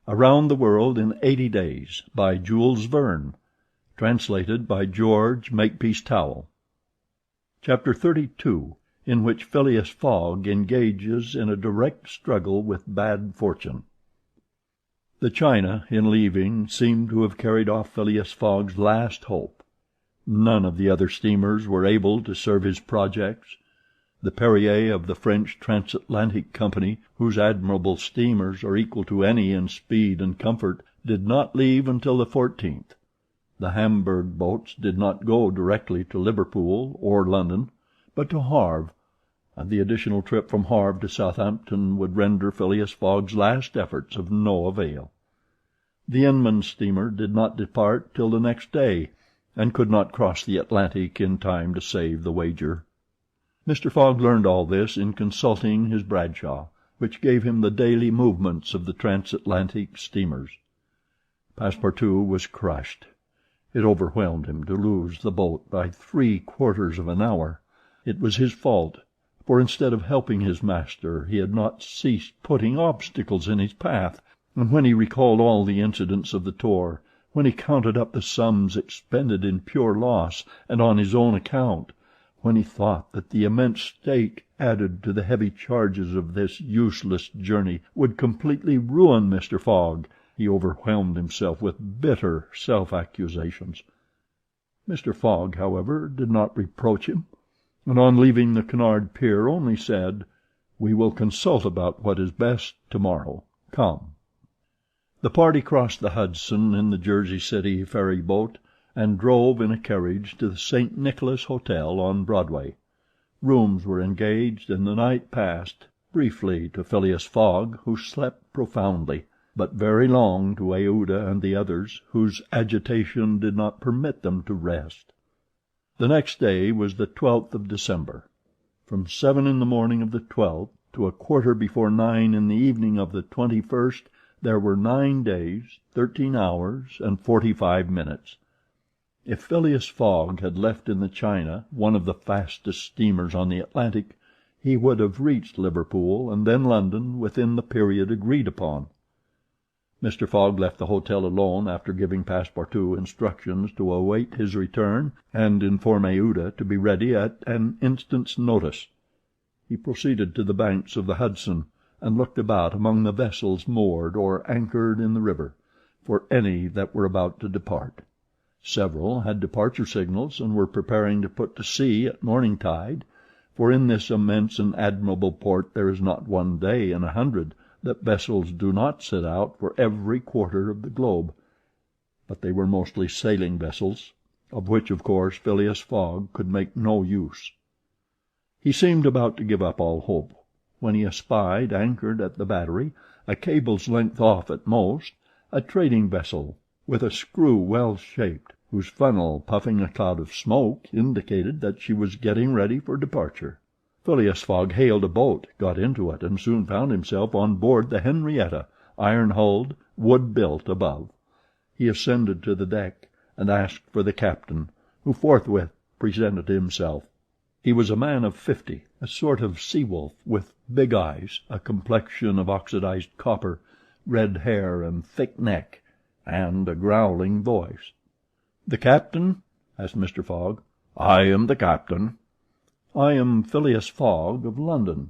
Around the World in 80 Days, by Jules Verne. Translated by George Makepeace Towell. Chapter 32, in which Phileas Fogg engages in a direct struggle with bad fortune. The China, in leaving, seemed to have carried off Phileas Fogg's last hope. None of the other steamers were able to serve his projects. The Perrier of the French Transatlantic Company, whose admirable steamers are equal to any in speed and comfort, did not leave until the 14th. The Hamburg boats did not go directly to Liverpool or London, but to Havre, and the additional trip from Havre to Southampton would render Phileas Fogg's last efforts of no avail. The Inman steamer did not depart till the next day, and could not cross the Atlantic in time to save the wager. Mr. Fogg learned all this in consulting his Bradshaw, which gave him the daily movements of the transatlantic steamers. Passepartout was crushed. It overwhelmed him to lose the boat by 3/4 of an hour. It was his fault, for instead of helping his master he had not ceased putting obstacles in his path, and when he recalled all the incidents of the tour, when he counted up the sums expended in pure loss and on his own account, when he thought that the immense stake added to the heavy charges of this useless journey would completely ruin Mr. Fogg, he overwhelmed himself with bitter self-accusations. Mr. Fogg, however, did not reproach him, and on leaving the Cunard pier only said, "We will consult about what is best tomorrow. Come." The party crossed the Hudson in the Jersey City ferry boat, and drove in a carriage to the St. Nicholas Hotel on Broadway. Rooms were engaged, and the night passed briefly to Phileas Fogg, who slept profoundly, but very long to Aouda and the others, whose agitation did not permit them to rest. The next day was the 12th of December. From 7 in the morning of the 12th to 9:15 in the evening of the 21st there were 9 days, 13 hours, and 45 minutes. If Phileas Fogg had left in the China, one of the fastest steamers on the Atlantic, he would have reached Liverpool and then London within the period agreed upon. Mr. Fogg left the hotel alone after giving Passepartout instructions to await his return and inform Aouda to be ready at an instant's notice. He proceeded to the banks of the Hudson and looked about among the vessels moored or anchored in the river, for any that were about to depart. Several had departure signals and were preparing to put to sea at morning tide, for in this immense and admirable port there is not one day in 100 that vessels do not set out for every quarter of the globe. But they were mostly sailing vessels, of which, of course, Phileas Fogg could make no use. He seemed about to give up all hope, when he espied, anchored at the Battery, a cable's length off at most, a trading vessel with a screw well shaped, whose funnel, puffing a cloud of smoke, indicated that she was getting ready for departure. Phileas Fogg hailed a boat, got into it, and soon found himself on board the Henrietta, iron-hulled, wood-built above. He ascended to the deck and asked for the captain, who forthwith presented himself. He was a man of 50, a sort of sea-wolf, with big eyes, a complexion of oxidized copper, red hair and thick neck, and a growling voice. "The captain?" asked Mr. Fogg. "I am the captain." "I am Phileas Fogg of London."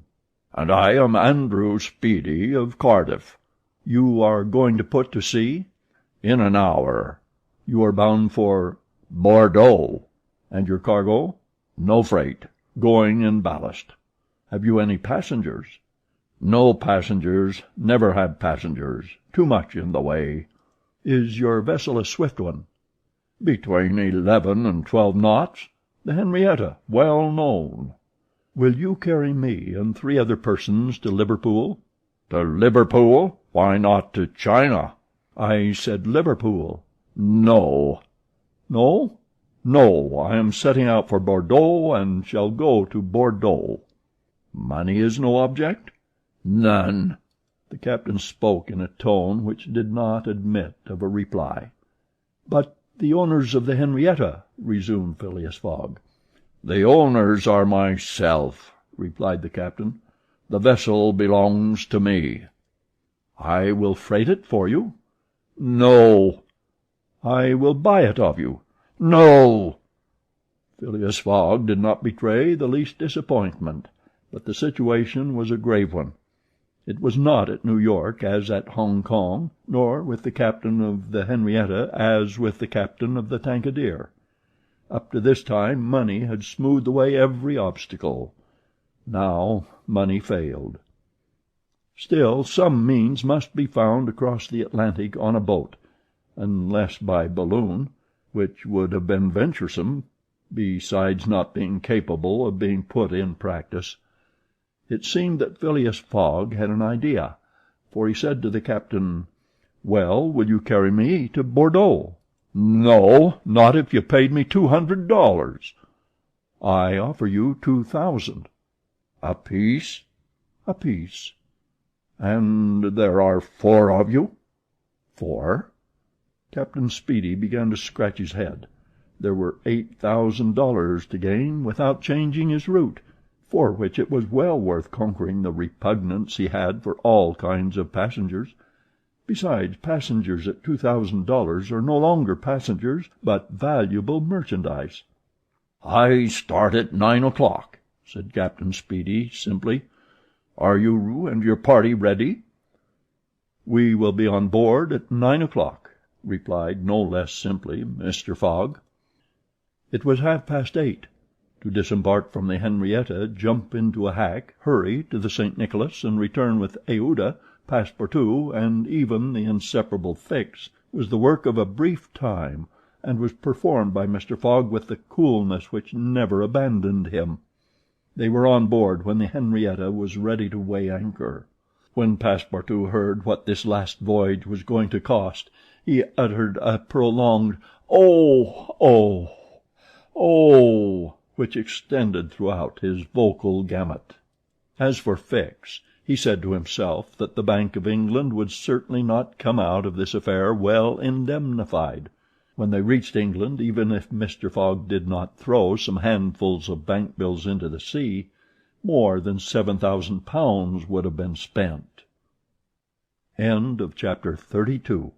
"And I am Andrew Speedy of Cardiff." "You are going to put to sea?" "In an hour." "You are bound for—" "Bordeaux." "And your cargo?" "No freight. Going in ballast." "Have you any passengers?" "No passengers. Never had passengers. Too much in the way." "Is your vessel a swift one?" "Between 11 and 12 knots. The Henrietta, well known." "Will you carry me and 3 other persons to Liverpool?" "To Liverpool? Why not to China?" "I said Liverpool." "No." "No?" "No. I am setting out for Bordeaux, and shall go to Bordeaux." "Money is no object?" "None." The captain spoke in a tone which did not admit of a reply. "But the owners of the Henrietta?" resumed Phileas Fogg. "The owners are myself," replied the captain. "The vessel belongs to me." "I will freight it for you." "No." "I will buy it of you." "No." Phileas Fogg did not betray the least disappointment, but the situation was a grave one. It was not at New York as at Hong Kong, nor with the captain of the Henrietta as with the captain of the Tankadere. Up to this time money had smoothed away every obstacle. Now money failed. Still, some means must be found to cross the Atlantic on a boat, unless by balloon, which would have been venturesome, besides not being capable of being put in practice. It seemed that Phileas Fogg had an idea, for he said to the captain, "Well, will you carry me to Bordeaux?" "No, not if you paid me $200. "I offer you 2,000. "A piece?" "A piece." "And there are 4 of you?" "4." Captain Speedy began to scratch his head. There were $8,000 to gain without changing his route, for which it was well worth conquering the repugnance he had for all kinds of passengers. Besides, passengers at $2,000 are no longer passengers, but valuable merchandise. "I start at 9 o'clock," said Captain Speedy simply. "Are you and your party ready?" "We will be on board at 9 o'clock," replied no less simply Mr. Fogg. It was 8:30. To disembark from the Henrietta, jump into a hack, hurry to the St. Nicholas, and return with Aouda, Passepartout, and even the inseparable Fix, was the work of a brief time, and was performed by Mr. Fogg with the coolness which never abandoned him. They were on board when the Henrietta was ready to weigh anchor. When Passepartout heard what this last voyage was going to cost, he uttered a prolonged "Oh! oh! oh!" which extended throughout his vocal gamut. As for Fix, he said to himself that the Bank of England would certainly not come out of this affair well indemnified. When they reached England, even if Mr. Fogg did not throw some handfuls of bank bills into the sea, more than £7,000 would have been spent. Chapter 32